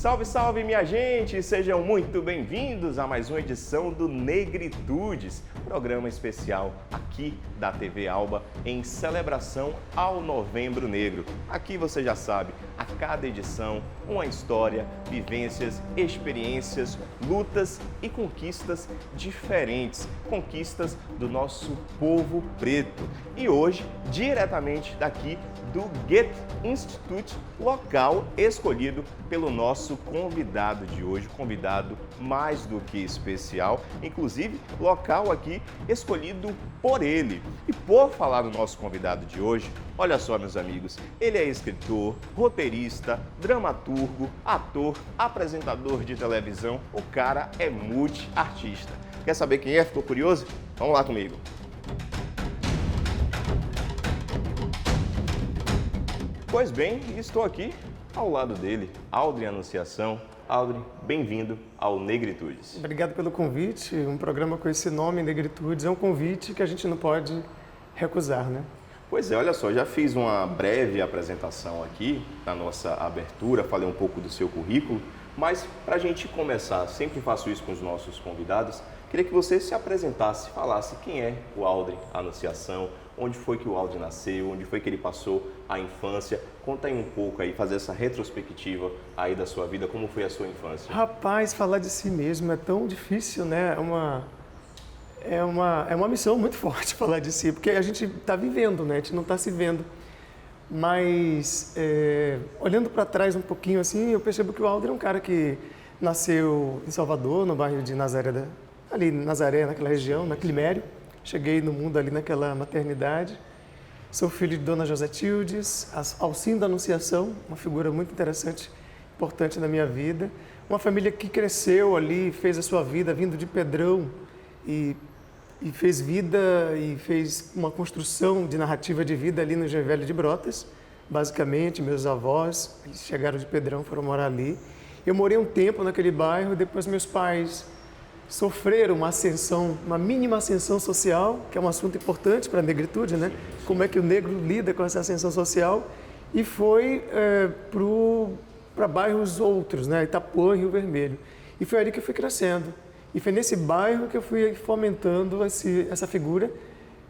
Salve, salve, minha gente! Sejam muito bem-vindos a mais uma edição do Negritudes, programa especial aqui da TV Alba em celebração ao Novembro Negro. Aqui você já sabe, a cada edição, uma história, vivências, experiências, lutas e conquistas diferentes, conquistas do nosso povo preto. E hoje, diretamente daqui do Goethe Institute, local escolhido pelo nosso convidado de hoje, convidado mais do que especial, inclusive local aqui escolhido por ele. E por falar do nosso convidado de hoje, olha só, meus amigos, ele é escritor, roteirista, dramaturgo, ator, apresentador de televisão, o cara é multi-artista. Quer saber quem é? Ficou curioso? Vamos lá comigo. Pois bem, estou aqui ao lado dele, Aldrin Anunciação. Aldrin, bem-vindo ao Negritudes. Obrigado pelo convite. Um programa com esse nome, Negritudes, é um convite que a gente não pode recusar, né? Pois é, olha só, já fiz uma breve apresentação aqui na nossa abertura, falei um pouco do seu currículo, mas para a gente começar, sempre faço isso com os nossos convidados, queria que você se apresentasse, falasse quem é o Aldrin Anunciação, onde foi que o Aldrin nasceu, onde foi que ele passou a infância. Conta aí um pouco aí, fazer essa retrospectiva aí da sua vida, como foi a sua infância. Rapaz, falar de si mesmo é tão difícil, né? É uma missão muito forte falar de si, porque a gente está vivendo, né? A gente não está se vendo. Mas, olhando para trás um pouquinho assim, eu percebo que o Aldrin é um cara que nasceu em Salvador, no bairro de Nazaré, ali em Nazaré, naquela região, na Climério. Cheguei no mundo ali naquela maternidade. Sou filho de Dona José Tildes, Alcindo da Anunciação, uma figura muito interessante, importante na minha vida. Uma família que cresceu ali, fez a sua vida vindo de Pedrão e fez vida e fez uma construção de narrativa de vida ali no Engenho Velho de Brotas. Basicamente, meus avós, eles chegaram de Pedrão, foram morar ali. Eu morei um tempo naquele bairro, depois meus pais sofreram uma ascensão, uma mínima ascensão social, que é um assunto importante para a negritude, né? Como é que o negro lida com essa ascensão social, e foi para bairros outros, né? Itapuã e Rio Vermelho. E foi ali que eu fui crescendo. E foi nesse bairro que eu fui fomentando essa figura,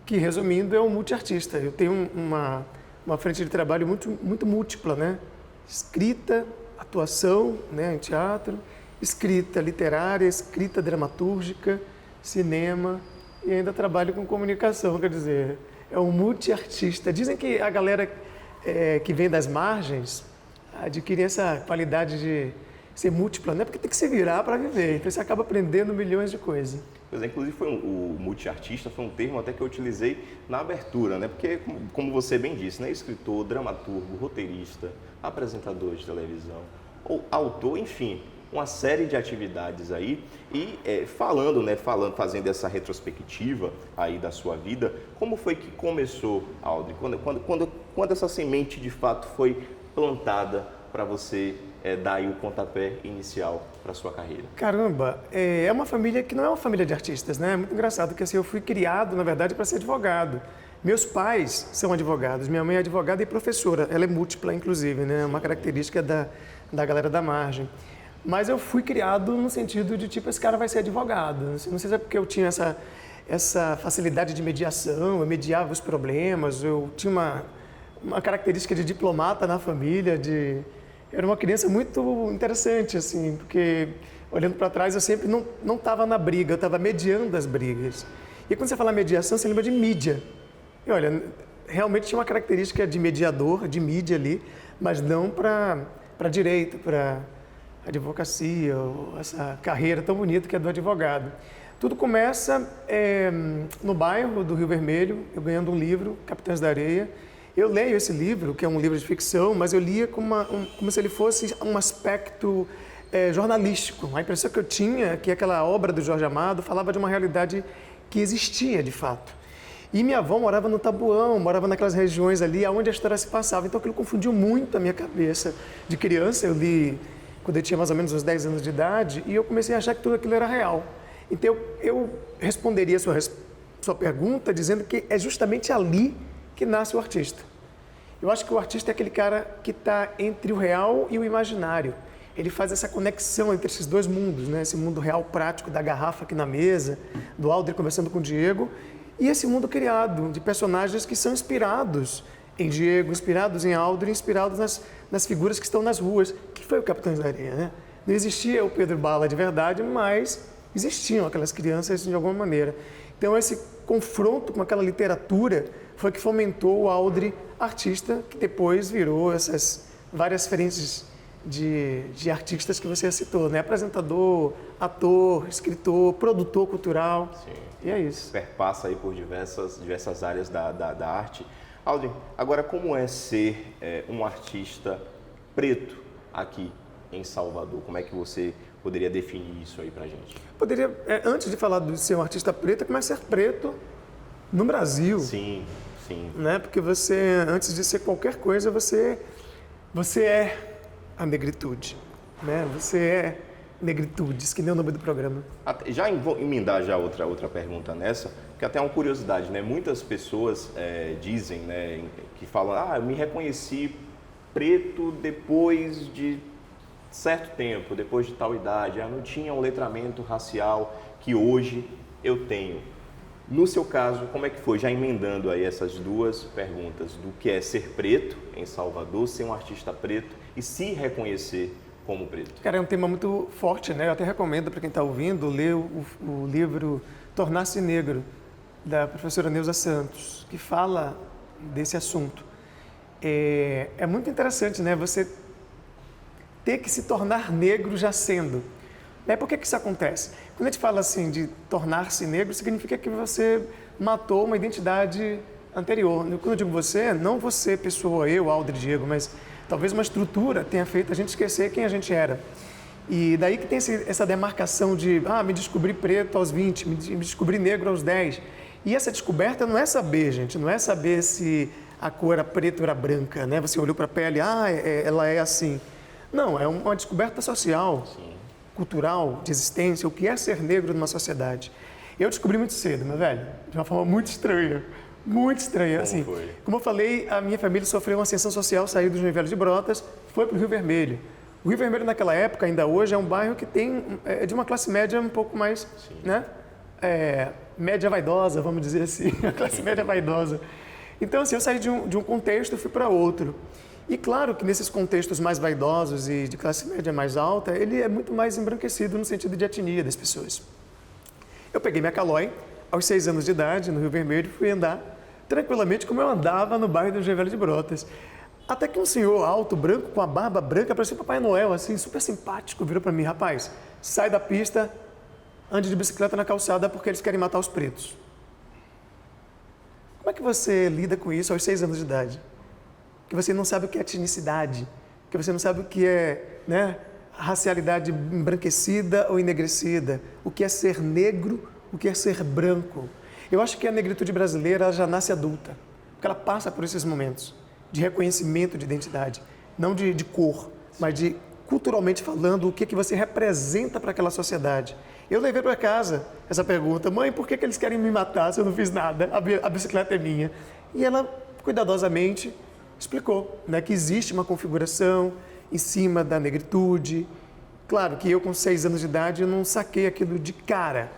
que, resumindo, é um multiartista. Eu tenho uma frente de trabalho muito múltipla, né? Escrita, atuação, né, em teatro, escrita literária, escrita dramatúrgica, cinema, e ainda trabalho com comunicação, quer dizer, é um multiartista. Dizem que a galera que vem das margens adquire essa qualidade de ser múltipla, né? Porque tem que se virar para viver, então você acaba aprendendo milhões de coisas. Pois é, inclusive o multiartista foi um termo até que eu utilizei na abertura, né? Porque, como você bem disse, né? Escritor, dramaturgo, roteirista, apresentador de televisão, ou autor, enfim, uma série de atividades aí. E fazendo essa retrospectiva aí da sua vida, como foi que começou, Aldrin? Quando essa semente de fato foi plantada para você dar aí o pontapé inicial para a sua carreira? Caramba, é uma família que não é uma família de artistas, né? É muito engraçado, porque assim, eu fui criado, na verdade, para ser advogado. Meus pais são advogados, minha mãe é advogada e professora, ela é múltipla, inclusive, né? Uma característica da galera da margem. Mas eu fui criado no sentido de, tipo, esse cara vai ser advogado. Não sei se é porque eu tinha essa facilidade de mediação, eu mediava os problemas, eu tinha uma característica de diplomata na família, eu era uma criança muito interessante, assim, porque, olhando para trás, eu sempre não estava na briga, eu estava mediando as brigas. E quando você fala mediação, você lembra de mídia. E olha, realmente tinha uma característica de mediador, de mídia ali, mas não para direito, para advocacia, essa carreira tão bonita que é do advogado. Tudo começa no bairro do Rio Vermelho, eu ganhando um livro, Capitães da Areia. Eu leio esse livro, que é um livro de ficção, mas eu lia como se ele fosse um aspecto jornalístico. A impressão que eu tinha é que aquela obra do Jorge Amado falava de uma realidade que existia de fato. E minha avó morava no Tabuão, morava naquelas regiões ali onde a história se passava. Então aquilo confundiu muito a minha cabeça de criança. Eu li quando eu tinha mais ou menos uns 10 anos de idade e eu comecei a achar que tudo aquilo era real. Então eu responderia a sua pergunta dizendo que é justamente ali que nasce o artista. Eu acho que o artista é aquele cara que está entre o real e o imaginário. ele faz essa conexão entre esses dois mundos, né? Esse mundo real prático da garrafa aqui na mesa, do Aldri conversando com o Diego, e esse mundo criado de personagens que são inspirados em Diego, inspirados em Aldri, inspirados nas figuras que estão nas ruas, que foi o Capitães da Areia, né? Não existia o Pedro Bala de verdade, mas existiam aquelas crianças de alguma maneira. Então esse confronto com aquela literatura foi que fomentou o Aldri artista, que depois virou essas várias frentes de artistas que você citou, né? Apresentador, ator, escritor, produtor cultural. Sim. E é isso. Perpassa aí por diversas áreas da arte. Aldri, agora como é ser um artista preto aqui em Salvador? Como é que você poderia definir isso aí pra gente? Poderia, antes de falar de ser um artista preto, como é ser preto no Brasil. Sim, sim. Né? Porque você, antes de ser qualquer coisa, você é a negritude, né? Você é negritudes, que nem o nome do programa. Já vou emendar já outra pergunta nessa, porque até é uma curiosidade, né? Muitas pessoas dizem, né, que falam, eu me reconheci preto depois de certo tempo, depois de tal idade, não tinha um letramento racial que hoje eu tenho. No seu caso, como é que foi? Já emendando aí essas duas perguntas, do que é ser preto em Salvador, ser um artista preto e se reconhecer como preto. Cara, é um tema muito forte, né? Eu até recomendo para quem está ouvindo ler o livro Tornar-se Negro, da professora Neuza Santos, que fala desse assunto. É muito interessante, né? Você ter que se tornar negro já sendo. Por que isso acontece? Quando a gente fala assim de tornar-se negro, significa que você matou uma identidade anterior. Quando eu digo você, não você, pessoa, eu, Aldri, Diego, mas talvez uma estrutura tenha feito a gente esquecer quem a gente era. E daí que tem essa demarcação de, me descobri preto aos 20, me descobri negro aos 10. E essa descoberta não é saber, gente, não é saber se a cor era preta ou era branca, né? Você olhou para a pele, ela é assim. Não, é uma descoberta social. Sim. Cultural, de existência, o que é ser negro numa sociedade. Eu descobri muito cedo, meu velho, de uma forma muito estranha. Muito estranha. Assim, como eu falei, a minha família sofreu uma ascensão social, saiu do João Velho de Brotas, foi para o Rio Vermelho. O Rio Vermelho naquela época, ainda hoje, é um bairro que tem de uma classe média um pouco mais, né? Média vaidosa, vamos dizer assim, a classe média vaidosa. Então, assim, eu saí de um contexto e fui para outro. E claro que nesses contextos mais vaidosos e de classe média mais alta, ele é muito mais embranquecido no sentido de etnia das pessoas. Eu peguei minha Calói, aos 6 anos de idade, no Rio Vermelho, fui andar tranquilamente como eu andava no bairro do João Velho de Brotas. Até que um senhor alto, branco, com a barba branca, parecia o Papai Noel, assim, super simpático, virou para mim, rapaz, sai da pista, ande de bicicleta na calçada porque eles querem matar os pretos. Como é que você lida com isso aos 6 anos de idade? Que você não sabe o que é etnicidade, que você não sabe o que é, né, racialidade embranquecida ou enegrecida, o que é ser negro, o que é ser branco. Eu acho que a negritude brasileira ela já nasce adulta, porque ela passa por esses momentos de reconhecimento de identidade, não de cor, mas de, culturalmente falando, o que você representa para aquela sociedade. Eu levei para casa essa pergunta, mãe, por que eles querem me matar se eu não fiz nada? A bicicleta é minha. E ela, cuidadosamente, explicou, né, que existe uma configuração em cima da negritude. Claro que eu, com 6 anos de idade, eu não saquei aquilo de cara,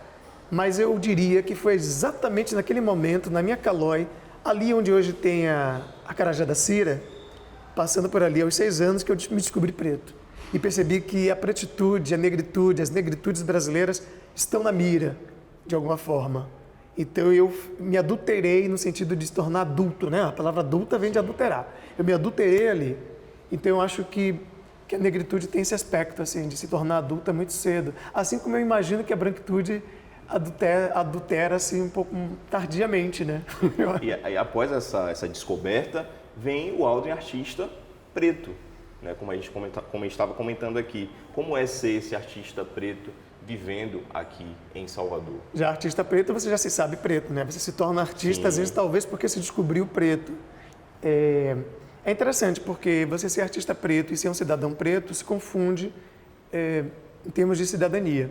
mas eu diria que foi exatamente naquele momento, na minha Calói, ali onde hoje tem a Carajé da Cira, passando por ali aos 6 anos, que eu me descobri preto. E percebi que a pretitude, a negritude, as negritudes brasileiras estão na mira, de alguma forma. Então eu me adulterei no sentido de se tornar adulto, né? A palavra adulta vem de adulterar. Eu me adulterei ali. Então eu acho que a negritude tem esse aspecto assim de se tornar adulta muito cedo. Assim como eu imagino que a branquitude adultera assim um pouco tardiamente, né? E aí, após essa descoberta, vem o Aldri artista preto, né? Como a gente estava comentando aqui. Como é ser esse artista preto vivendo aqui em Salvador? Já artista preto, você já se sabe preto, né? Você se torna artista, às vezes, talvez porque se descobriu preto. É interessante, porque você ser artista preto e ser um cidadão preto se confunde em termos de cidadania.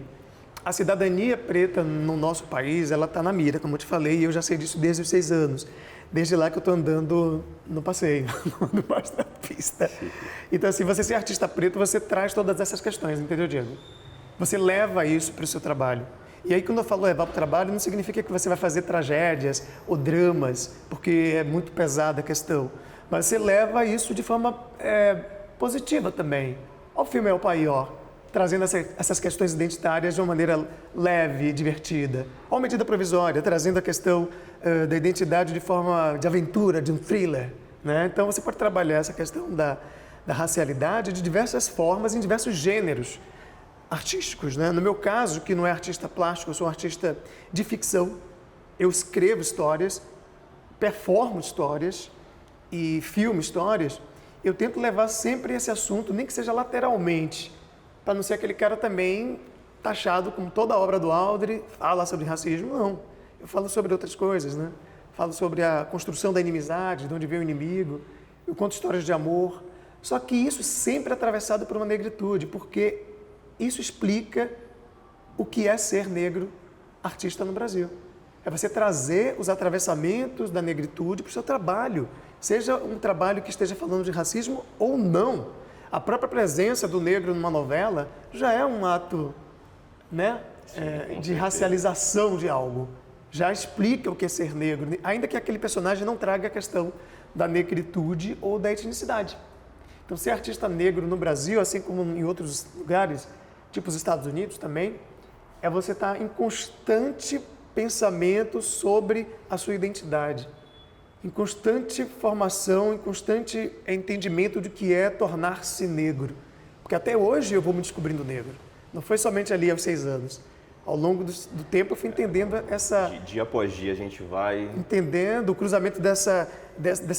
a cidadania preta no nosso país, ela está na mira, como eu te falei, e eu já sei disso desde os 6 anos. Desde lá que eu estou andando no passeio, no baixo da pista. Então, assim, você ser artista preto, você traz todas essas questões, entendeu, Diego? Você leva isso para o seu trabalho. E aí, quando eu falo levar para o trabalho, não significa que você vai fazer tragédias ou dramas, porque é muito pesada a questão. Mas você leva isso de forma positiva também. Olha o filme El Paió, trazendo essas questões identitárias de uma maneira leve e divertida. Olha a Medida Provisória, trazendo a questão da identidade de forma de aventura, de um thriller. Né? Então, você pode trabalhar essa questão da racialidade de diversas formas, em diversos gêneros artísticos. Né? No meu caso, que não é artista plástico, eu sou um artista de ficção. Eu escrevo histórias, performo histórias e filmo histórias. Eu tento levar sempre esse assunto, nem que seja lateralmente, para não ser aquele cara também taxado como toda a obra do Aldre fala sobre racismo. Não, eu falo sobre outras coisas, né? Falo sobre a construção da inimizade, de onde vem o inimigo, eu conto histórias de amor, só que isso sempre é atravessado por uma negritude, porque isso explica o que é ser negro artista no Brasil. É você trazer os atravessamentos da negritude para o seu trabalho, seja um trabalho que esteja falando de racismo ou não. A própria presença do negro numa novela já é um ato, né, de racialização de algo. Já explica o que é ser negro, ainda que aquele personagem não traga a questão da negritude ou da etnicidade. Então, ser artista negro no Brasil, assim como em outros lugares, tipo os Estados Unidos também, é você estar em constante pensamento sobre a sua identidade, em constante formação, em constante entendimento de que é tornar-se negro. Porque até hoje eu vou me descobrindo negro. Não foi somente ali aos 6 anos. Ao longo do tempo eu fui entendendo essa... Dia após dia a gente vai... Entendendo o cruzamento dessa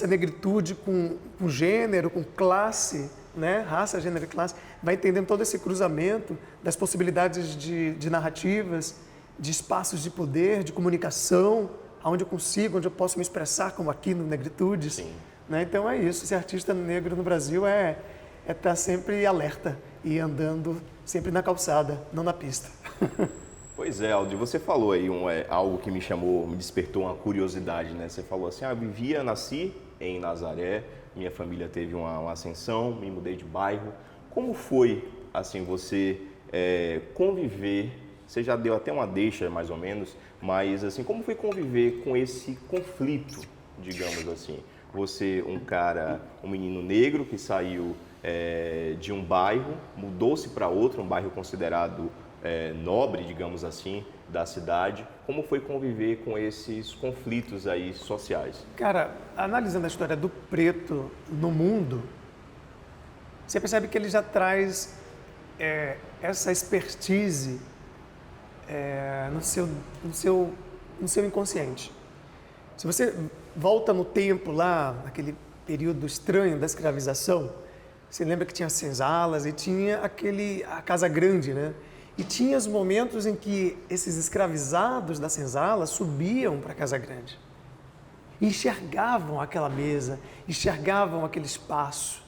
negritude com gênero, com classe, né? Raça, gênero e classe. Vai entendendo todo esse cruzamento das possibilidades de narrativas, de espaços de poder, de comunicação, onde eu posso me expressar, como aqui no Negritudes. Sim. Né? Então é isso, ser artista negro no Brasil é estar sempre alerta e andando sempre na calçada, não na pista. Pois é, Aldo, você falou aí algo que me despertou uma curiosidade, né? Você falou assim, nasci em Nazaré, minha família teve uma ascensão, me mudei de bairro. Como foi, assim, você conviver, você já deu até uma deixa, mais ou menos, mas, assim, como foi conviver com esse conflito, digamos assim? Você, um menino negro que saiu de um bairro, mudou-se para outro, um bairro considerado nobre, digamos assim, da cidade. Como foi conviver com esses conflitos aí sociais? Cara, analisando a história do preto no mundo, você percebe que ele já traz essa expertise no seu inconsciente. Se você volta no tempo lá, naquele período estranho da escravização, você lembra que tinha as senzalas e tinha a casa grande, né? E tinha os momentos em que esses escravizados da senzala subiam para a casa grande. E enxergavam aquela mesa, enxergavam aquele espaço,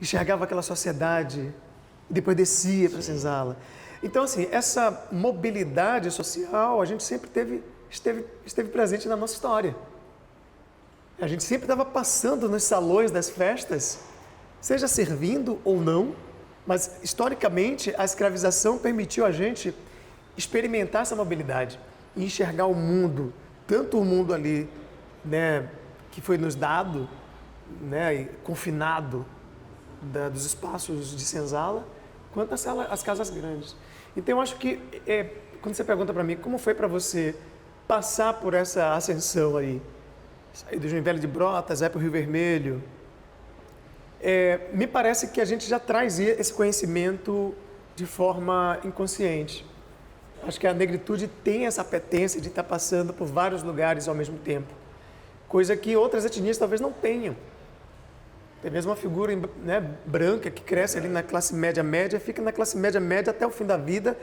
enxergavam aquela sociedade, e depois descia para a senzala. Então, assim, essa mobilidade social, a gente sempre esteve presente na nossa história. A gente sempre estava passando nos salões das festas, seja servindo ou não, mas, historicamente, a escravização permitiu a gente experimentar essa mobilidade e enxergar o mundo, tanto o mundo ali, né, que foi nos dado, né, e confinado dos espaços de senzala, quanto as casas grandes. Então, eu acho que, quando você pergunta para mim, como foi para você passar por essa ascensão aí, sair do Joinville de Brotas, para o Rio Vermelho, me parece que a gente já traz esse conhecimento de forma inconsciente. Acho que a negritude tem essa apetência de estar passando por vários lugares ao mesmo tempo, coisa que outras etnias talvez não tenham. Tem mesmo uma figura, né, branca que cresce ali na classe média, fica na classe média até o fim da vida.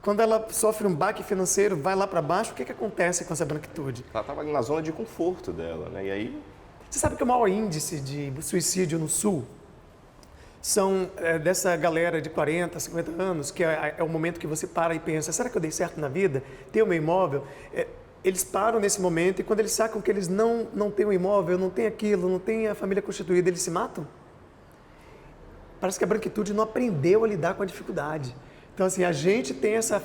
Quando ela sofre um baque financeiro, vai lá para baixo, o que acontece com essa branquitude? Ela estava ali na zona de conforto dela, né? E aí... Você sabe que o maior índice de suicídio no Sul são dessa galera de 40, 50 anos, que é o momento que você para e pensa, será que eu dei certo na vida? Ter o meu imóvel? Eles param nesse momento e quando eles sacam que eles não têm um imóvel, não têm aquilo, não têm a família constituída, eles se matam? Parece que a branquitude não aprendeu a lidar com a dificuldade. Então, assim, a gente tem essa...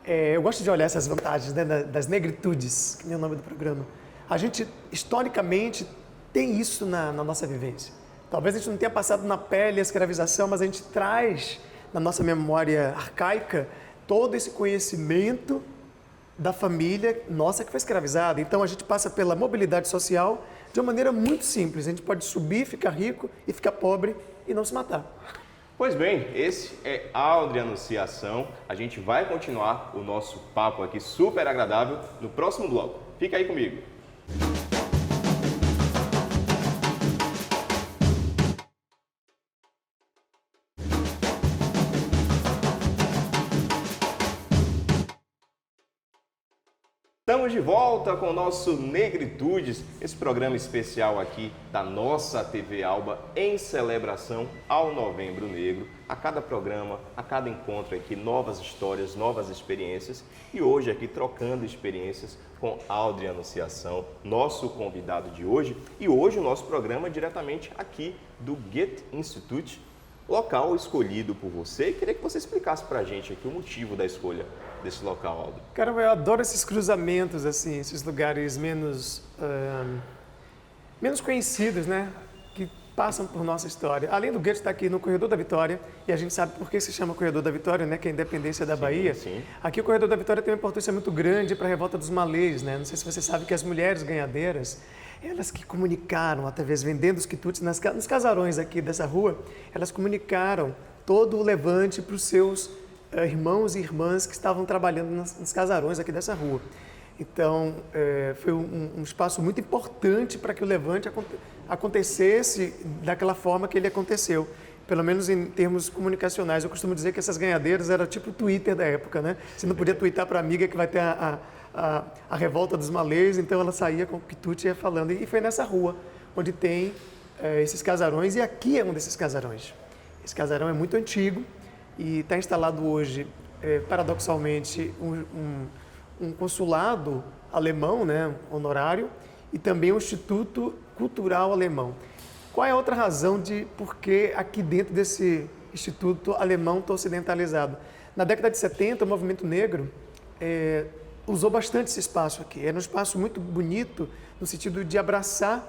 eu gosto de olhar essas vantagens, né, das negritudes, que nem o nome do programa. A gente, historicamente, tem isso na nossa vivência. Talvez a gente não tenha passado na pele a escravização, mas a gente traz na nossa memória arcaica todo esse conhecimento da família nossa que foi escravizada. Então a gente passa pela mobilidade social de uma maneira muito simples. A gente pode subir, ficar rico e ficar pobre e não se matar. Pois bem, esse é Aldre Anunciação. A gente vai continuar o nosso papo aqui super agradável no próximo bloco. Fica aí comigo. Estamos de volta com o nosso Negritudes, esse programa especial aqui da nossa TV Alba em celebração ao Novembro Negro. A cada programa, a cada encontro aqui, novas histórias, novas experiências. E hoje aqui trocando experiências com Aldre Anunciação, nosso convidado de hoje. E hoje o nosso programa é diretamente aqui do Goethe Institute, local escolhido por você. E queria que você explicasse pra gente aqui o motivo da escolha desse local, Aldo. Caramba, eu adoro esses cruzamentos, assim, esses lugares menos conhecidos, né? Que passam por nossa história. Além do Goethe estar aqui no Corredor da Vitória, e a gente sabe por que se chama Corredor da Vitória, né? Que é a independência da Bahia. Sim. Aqui o Corredor da Vitória tem uma importância muito grande para a revolta dos malês, né? Não sei se você sabe que as mulheres ganhadeiras, elas que comunicaram, através vendendo os quitutes nos casarões aqui dessa rua, elas comunicaram todo o levante para os seus irmãos e irmãs que estavam trabalhando nos casarões aqui dessa rua. Então, foi um espaço muito importante para que o levante acontecesse daquela forma que ele aconteceu, pelo menos em termos comunicacionais. Eu costumo dizer que essas ganhadeiras eram tipo o Twitter da época, né? Você não podia twittar para a amiga que vai ter a revolta dos malês, então ela saía com o quitute e ia falando. E foi nessa rua onde tem esses casarões, e aqui é um desses casarões. Esse casarão é muito antigo, e está instalado hoje, paradoxalmente, um consulado alemão, né, honorário, e também um Instituto Cultural Alemão. Qual é a outra razão de por que aqui dentro desse Instituto Alemão está ocidentalizado? Na década de 70, o movimento negro usou bastante esse espaço aqui. Era um espaço muito bonito, no sentido de abraçar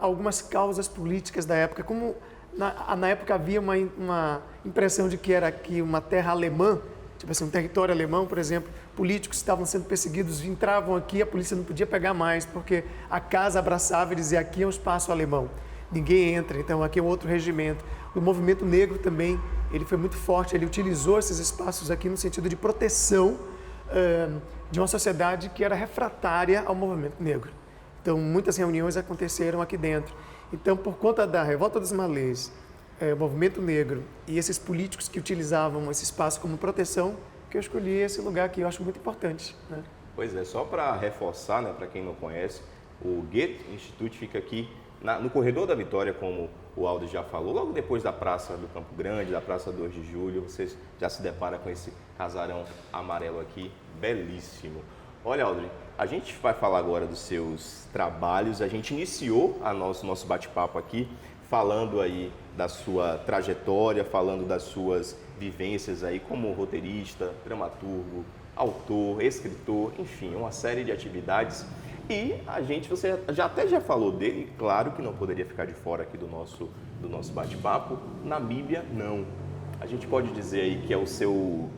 algumas causas políticas da época, como na época havia uma impressão de que era aqui uma terra alemã, tipo assim, um território alemão, por exemplo. Políticos estavam sendo perseguidos, entravam aqui, a polícia não podia pegar mais, porque a casa abraçava e dizia, aqui é um espaço alemão, ninguém entra, então aqui é um outro regimento. O movimento negro também, ele foi muito forte, ele utilizou esses espaços aqui no sentido de proteção de uma sociedade que era refratária ao movimento negro. Então, muitas reuniões aconteceram aqui dentro. Então, por conta da revolta dos malês, o movimento negro e esses políticos que utilizavam esse espaço como proteção, que eu escolhi esse lugar que eu acho muito importante, né? Pois é, só para reforçar, né, para quem não conhece, o Goethe Institute fica aqui no Corredor da Vitória, como o Aldo já falou, logo depois da Praça do Campo Grande, da Praça 2 de Julho, vocês já se deparam com esse casarão amarelo aqui, belíssimo. Olha, Aldre, a gente vai falar agora dos seus trabalhos. A gente iniciou nosso bate-papo aqui falando aí da sua trajetória, falando das suas vivências aí como roteirista, dramaturgo, autor, escritor, enfim, uma série de atividades. E você já falou dele, claro que não poderia ficar de fora aqui do nosso bate-papo. Na Bíblia, não. A gente pode dizer aí que é o seu...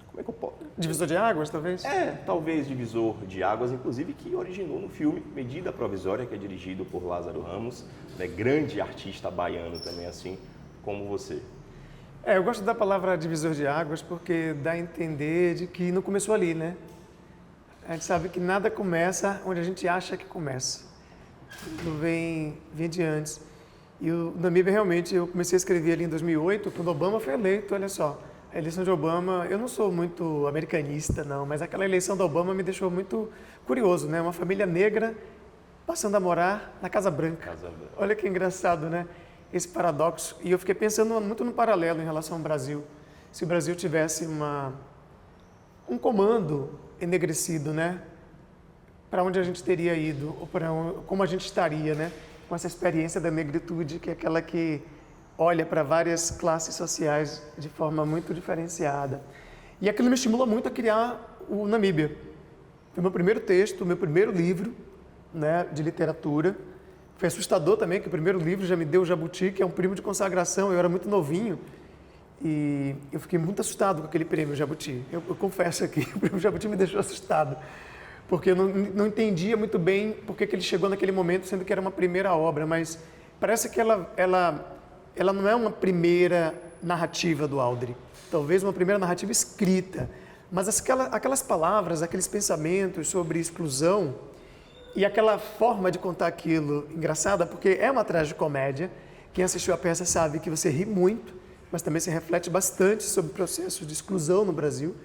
Como é que eu posso? Divisor de águas, talvez? Talvez divisor de águas, inclusive que originou no filme Medida Provisória, que é dirigido por Lázaro Ramos, né, grande artista baiano também, assim como você. Eu gosto da palavra divisor de águas porque dá a entender de que não começou ali, né? A gente sabe que nada começa onde a gente acha que começa. Tudo vem de antes. E o Namíbia, realmente, eu comecei a escrever ali em 2008, quando Obama foi eleito, olha só. A eleição de Obama, eu não sou muito americanista, não, mas aquela eleição do Obama me deixou muito curioso, né? Uma família negra passando a morar na Casa Branca. Olha que engraçado, né? esse paradoxo. E eu fiquei pensando muito no paralelo em relação ao Brasil. Se o Brasil tivesse um comando enegrecido, né? Para onde a gente teria ido, ou como a gente estaria, né? Com essa experiência da negritude, que é aquela que olha para várias classes sociais de forma muito diferenciada. E aquilo me estimula muito a criar o Namíbia. Foi meu primeiro texto, meu primeiro livro, né, de literatura. Foi assustador também, que o primeiro livro já me deu o Jabuti, que é um prêmio de consagração. Eu era muito novinho e eu fiquei muito assustado com aquele prêmio Jabuti. Eu confesso aqui, o prêmio Jabuti me deixou assustado, porque eu não entendia muito bem por que ele chegou naquele momento, sendo que era uma primeira obra, mas parece que ela não é uma primeira narrativa do Aldri, talvez uma primeira narrativa escrita, mas aquelas palavras, aqueles pensamentos sobre exclusão e aquela forma de contar aquilo engraçada, porque é uma tragicomédia. Quem assistiu a peça sabe que você ri muito, mas também se reflete bastante sobre o processo de exclusão no Brasil.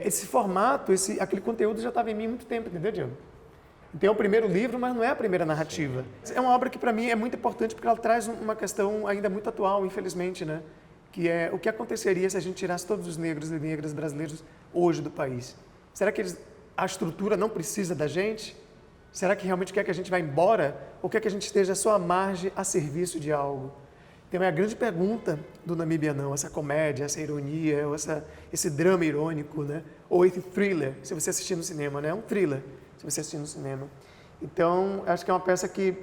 Esse formato, aquele conteúdo já estava em mim há muito tempo, entendeu, Diego? Então é o primeiro livro, mas não é a primeira narrativa. É uma obra que para mim é muito importante porque ela traz uma questão ainda muito atual, infelizmente, né? Que é o que aconteceria se a gente tirasse todos os negros e negras brasileiros hoje do país. Será que a estrutura não precisa da gente? Será que realmente quer que a gente vá embora? Ou quer que a gente esteja só à margem, a serviço de algo? Então é a grande pergunta do Namíbia Não, essa comédia, essa ironia, esse drama irônico, né? Ou esse thriller, se você assistir no cinema, né? É um thriller, se você assistir no cinema. Então, acho que é uma peça que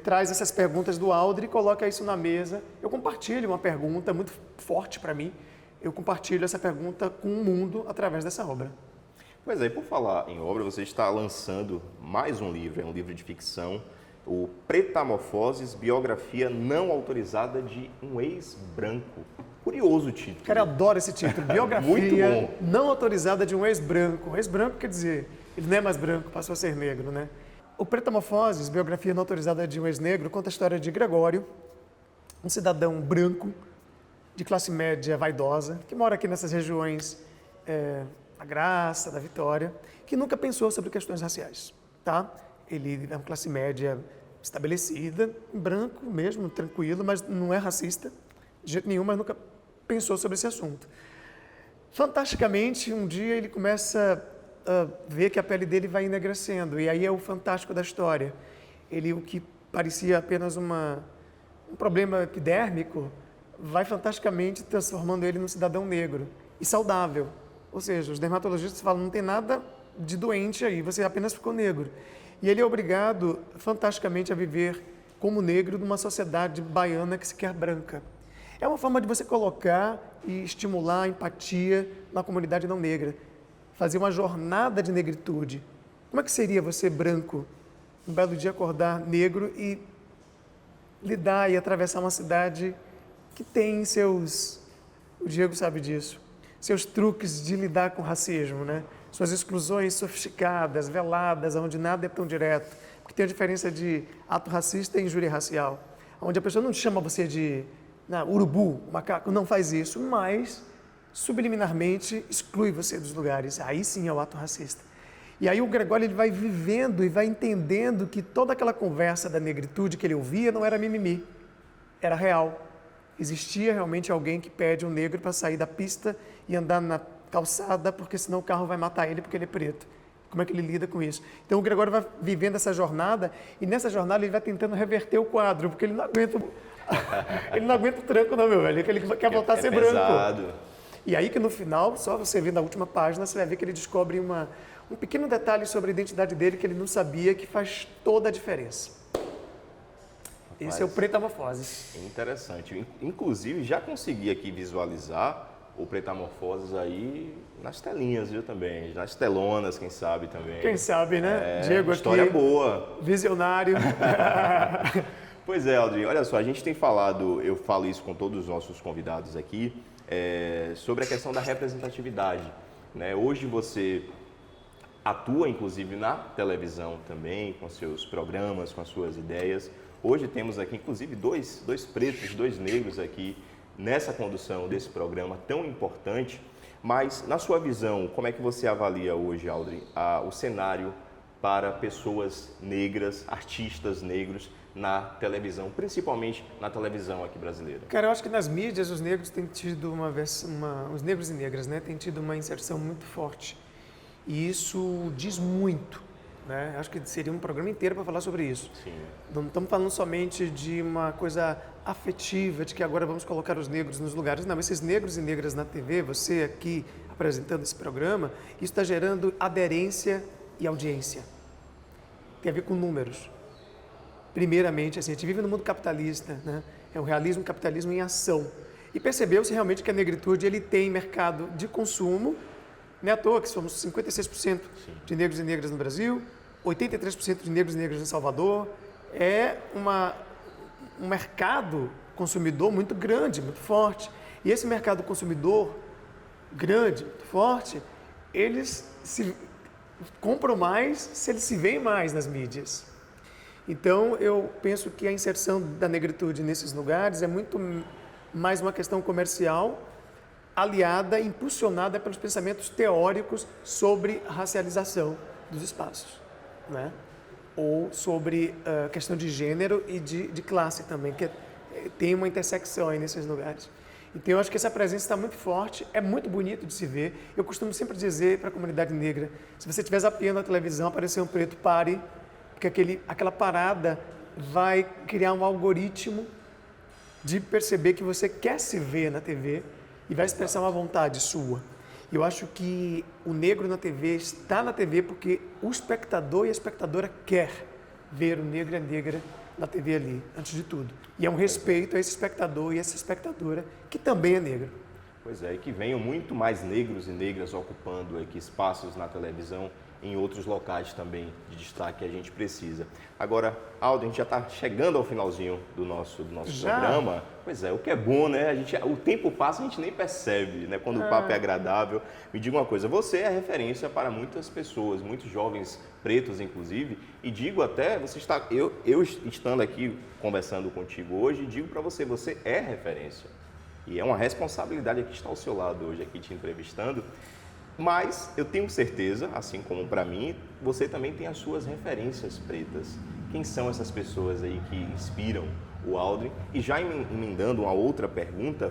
traz essas perguntas do Aldri e coloca isso na mesa. Eu compartilho uma pergunta muito forte para mim. Eu compartilho essa pergunta com o mundo através dessa obra. Pois é, por falar em obra, você está lançando mais um livro, é um livro de ficção, o Pretamorfoses, biografia não autorizada de um ex-branco. Curioso o título. Cara, eu adoro esse título, biografia Muito bom. não autorizada de um ex-branco. Um ex-branco quer dizer, ele não é mais branco, passou a ser negro, né? O Pretamorfoses, biografia não autorizada de um ex-negro, conta a história de Gregório, um cidadão branco, de classe média vaidosa, que mora aqui nessas regiões da Graça, da Vitória, que nunca pensou sobre questões raciais, tá? Ele é uma classe média estabelecida, branco mesmo, tranquilo, mas não é racista, de jeito nenhum, mas nunca pensou sobre esse assunto. Fantasticamente, um dia ele começa a ver que a pele dele vai enegrecendo, e aí é o fantástico da história. O que parecia apenas um problema epidérmico, vai fantasticamente transformando ele num cidadão negro e saudável. Ou seja, os dermatologistas falam, não tem nada de doente aí, você apenas ficou negro. E ele é obrigado, fantasticamente, a viver como negro numa sociedade baiana que se quer branca. É uma forma de você colocar e estimular a empatia na comunidade não negra. Fazer uma jornada de negritude. Como é que seria você, branco, um belo dia acordar negro e lidar e atravessar uma cidade que tem o Diego sabe disso, seus truques de lidar com o racismo, né? Suas exclusões sofisticadas, veladas, onde nada é tão direto. Porque tem a diferença de ato racista e injúria racial. Onde a pessoa não chama você de urubu, macaco, não faz isso, mas subliminarmente exclui você dos lugares. Aí sim é o ato racista. E aí o Gregório ele vai vivendo e vai entendendo que toda aquela conversa da negritude que ele ouvia não era mimimi, era real. Existia realmente alguém que pede um negro para sair da pista e andar na calçada, porque senão o carro vai matar ele porque ele é preto. Como é que ele lida com isso? Então o Gregório vai vivendo essa jornada e nessa jornada ele vai tentando reverter o quadro, porque ele não aguenta o tranco não, meu velho, ele quer voltar a ser pesado. Branco. E aí que no final, só você vendo a última página, você vai ver que ele descobre um pequeno detalhe sobre a identidade dele que ele não sabia, que faz toda a diferença. Esse é o Pretamorfoses. Interessante. Inclusive, já consegui aqui visualizar o Pretamorfoses aí nas telinhas, viu, também. Nas telonas, quem sabe também. Quem sabe, né? Diego história aqui. História boa. Visionário. Pois é, Aldri. Olha só, a gente tem falado, eu falo isso com todos os nossos convidados aqui, sobre a questão da representatividade, né? Hoje você atua, inclusive, na televisão também, com seus programas, com as suas ideias. Hoje temos aqui, inclusive, dois pretos, dois negros aqui nessa condução desse programa tão importante. Mas, na sua visão, como é que você avalia hoje, Aldri, o cenário para pessoas negras, artistas negros, na televisão, principalmente na televisão aqui brasileira? Cara, eu acho que nas mídias os negros têm tido os negros e negras, né, têm tido uma inserção muito forte. E isso diz muito, né? Acho que seria um programa inteiro para falar sobre isso. Sim. Não estamos falando somente de uma coisa afetiva, de que agora vamos colocar os negros nos lugares. Não, esses negros e negras na TV, você aqui apresentando esse programa, isso está gerando aderência e audiência. Tem a ver com números. Primeiramente, assim, a gente vive no mundo capitalista, né? É o realismo, capitalismo em ação. E percebeu-se realmente que a negritude ele tem mercado de consumo, não é à toa que somos 56% de negros e negras no Brasil, 83% de negros e negras em Salvador. É um mercado consumidor muito grande, muito forte. E esse mercado consumidor grande, muito forte, eles se compram mais se eles se veem mais nas mídias. Então, eu penso que a inserção da negritude nesses lugares é muito mais uma questão comercial, aliada, impulsionada pelos pensamentos teóricos sobre a racialização dos espaços, né? Ou sobre a questão de gênero e de classe também, que tem uma intersecção aí nesses lugares. Então, eu acho que essa presença está muito forte, é muito bonito de se ver. Eu costumo sempre dizer para a comunidade negra, se você estiver zapeando na televisão, aparecer um preto, pare, porque aquela parada vai criar um algoritmo de perceber que você quer se ver na TV e vai expressar uma vontade sua. Eu acho que o negro na TV está na TV porque o espectador e a espectadora quer ver o negro e a negra na TV ali, antes de tudo. E é um respeito a esse espectador e essa espectadora que também é negra. Pois é, e que venham muito mais negros e negras ocupando aqui espaços na televisão, em outros locais também de destaque que a gente precisa. Agora, Aldo, a gente já está chegando ao finalzinho do nosso programa. Pois é, o que é bom, né? O tempo passa, a gente nem percebe, né? Quando o papo é agradável. Me diga uma coisa, você é referência para muitas pessoas, muitos jovens pretos, inclusive, e digo até, eu estando aqui conversando contigo hoje, digo para você, você é referência. E é uma responsabilidade aqui estar ao seu lado hoje, aqui te entrevistando. Mas eu tenho certeza, assim como para mim, você também tem as suas referências pretas. Quem são essas pessoas aí que inspiram o Aldrin? E já emendando uma outra pergunta,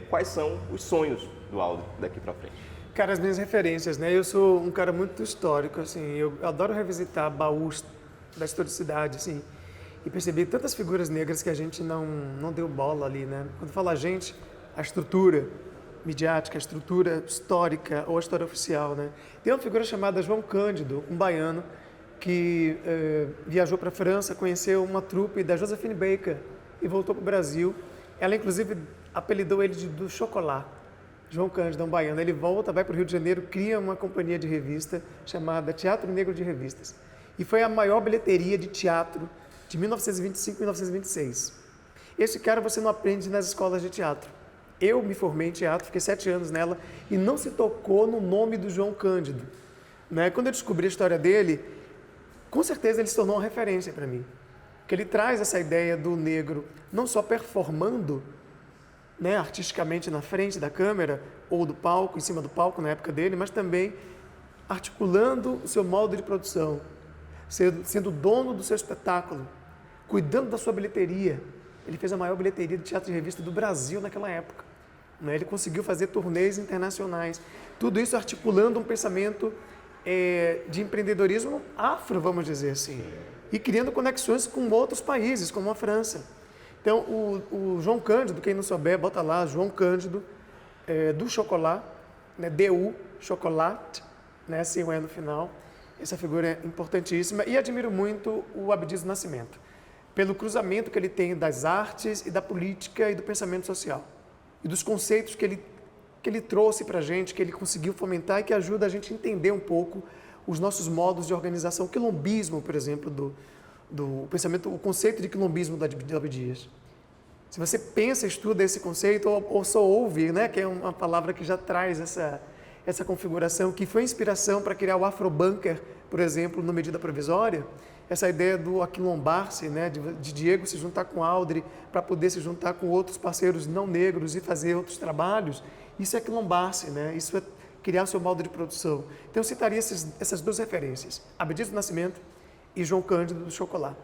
quais são os sonhos do Aldrin daqui para frente? Cara, as minhas referências, né? Eu sou um cara muito histórico, assim, eu adoro revisitar baús da historicidade, assim, e perceber tantas figuras negras que a gente não deu bola ali, né? Quando fala a gente, a estrutura midiática, a estrutura histórica ou a história oficial, né? Tem uma figura chamada João Cândido, um baiano que viajou para a França, conheceu uma trupe da Josephine Baker e voltou para o Brasil. Ela, inclusive, apelidou ele do Chocolat. João Cândido, um baiano. Ele volta, vai para o Rio de Janeiro, cria uma companhia de revista chamada Teatro Negro de Revistas. E foi a maior bilheteria de teatro de 1925 e 1926. Esse cara você não aprende nas escolas de teatro. Eu me formei em teatro, fiquei 7 anos nela e não se tocou no nome do João Cândido, né? Quando eu descobri a história dele, com certeza ele se tornou uma referência para mim. Porque ele traz essa ideia do negro não só performando, né, artisticamente na frente da câmera ou do palco, em cima do palco na época dele, mas também articulando o seu modo de produção, sendo dono do seu espetáculo, cuidando da sua bilheteria. Ele fez a maior bilheteria de teatro de revista do Brasil naquela época. Ele conseguiu fazer turnês internacionais. Tudo isso articulando um pensamento de empreendedorismo afro, vamos dizer assim, e criando conexões com outros países, como a França. Então, o João Cândido, quem não souber, bota lá, João Cândido, do Chocolat, né, D-U, Chocolat, né, sem o E no final. Essa figura é importantíssima e admiro muito o Abdias do Nascimento, pelo cruzamento que ele tem das artes e da política e do pensamento social, e dos conceitos que ele trouxe para a gente, que ele conseguiu fomentar e que ajuda a gente a entender um pouco os nossos modos de organização. O quilombismo, por exemplo, do pensamento, o conceito de quilombismo do Abdias. Se você pensa, estuda esse conceito, ou só ouve, né, que é uma palavra que já traz essa configuração, que foi inspiração para criar o Afrobunker, por exemplo, no Medida Provisória, essa ideia do aquilombar-se, né, de Diego se juntar com Aldre para poder se juntar com outros parceiros não negros e fazer outros trabalhos, isso é aquilombar-se, né? Isso é criar o seu modo de produção. Então eu citaria essas duas referências, Abdias do Nascimento e João Cândido do Chocolat.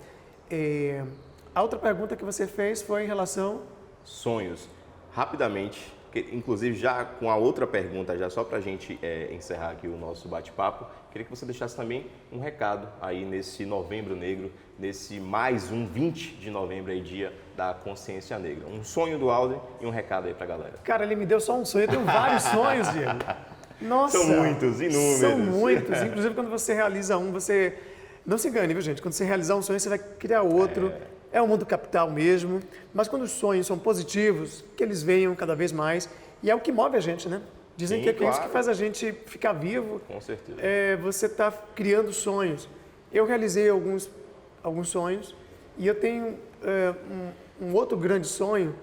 A outra pergunta que você fez foi em relação... Sonhos. Rapidamente, inclusive já com a outra pergunta, já só para a gente encerrar aqui o nosso bate-papo, queria que você deixasse também um recado aí nesse Novembro Negro, nesse mais um 20 de novembro aí, dia da consciência negra. Um sonho do Aldrin e um recado aí para a galera. Cara, ele me deu só um sonho, eu tenho vários sonhos, Diego. Nossa! São muitos, inúmeros. São muitos. Inclusive, quando você realiza um, você... Não se engane, viu, gente? Quando você realizar um sonho, você vai criar outro. É o mundo capital mesmo. Mas quando os sonhos são positivos, que eles venham cada vez mais. E é o que move a gente, né? Dizem que é claro. Isso que faz a gente ficar vivo. Com certeza. Você está criando sonhos. Eu realizei alguns sonhos e eu tenho um outro grande sonho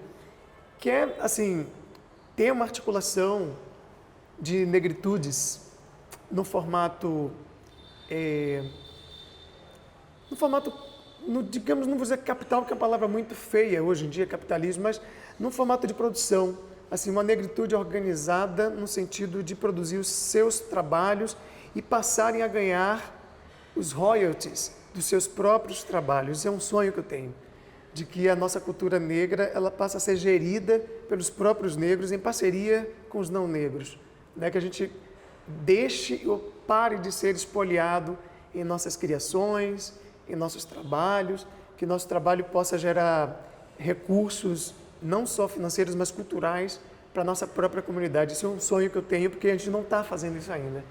que é, assim, ter uma articulação de negritudes no formato, digamos, não vou dizer capital, porque é uma palavra muito feia hoje em dia, capitalismo, mas no formato de produção, assim, uma negritude organizada no sentido de produzir os seus trabalhos e passarem a ganhar os royalties dos seus próprios trabalhos. Isso é um sonho que eu tenho, de que a nossa cultura negra ela passa a ser gerida pelos próprios negros em parceria com os não negros, né? Que a gente deixe ou pare de ser espoliado em nossas criações, em nossos trabalhos, que nosso trabalho possa gerar recursos não só financeiros, mas culturais para a nossa própria comunidade. Isso é um sonho que eu tenho, porque a gente não está fazendo isso ainda.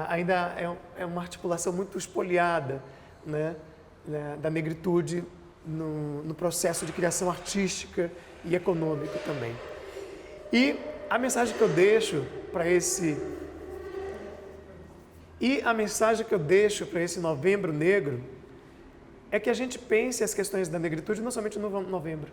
Ainda é uma articulação muito espoliada, né, da negritude no processo de criação artística e econômico também. E a mensagem que eu deixo para esse Novembro Negro é que a gente pense as questões da negritude não somente no novembro.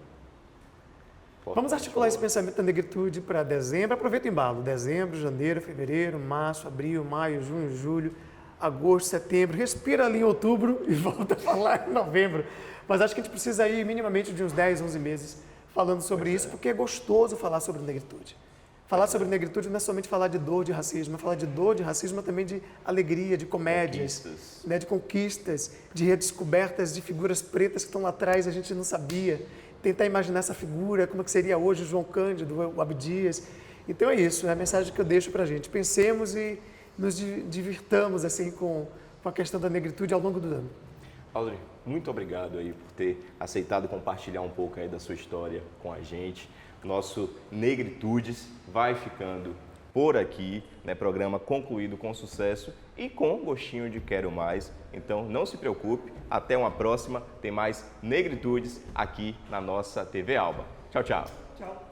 Vamos articular esse pensamento da negritude para dezembro. Aproveita o embalo. Dezembro, janeiro, fevereiro, março, abril, maio, junho, julho, agosto, setembro. Respira ali em outubro e volta a falar em novembro. Mas acho que a gente precisa ir minimamente de uns 10, 11 meses falando sobre isso, porque é gostoso falar sobre negritude. Falar sobre negritude não é somente falar de dor, de racismo, é falar de dor, de racismo, mas também de alegria, de comédias, né, de conquistas, de redescobertas de figuras pretas que estão lá atrás, a gente não sabia. Tentar imaginar essa figura, como é que seria hoje o João Cândido, o Abdias. Então é isso, é a mensagem que eu deixo para a gente. Pensemos e nos divirtamos assim, com a questão da negritude ao longo do ano. Aldrin, muito obrigado aí por ter aceitado compartilhar um pouco aí da sua história com a gente. Nosso Negritudes vai ficando por aqui, né? Programa concluído com sucesso e com gostinho de quero mais. Então não se preocupe, até uma próxima. Tem mais Negritudes aqui na nossa TV Alba. Tchau, tchau. Tchau.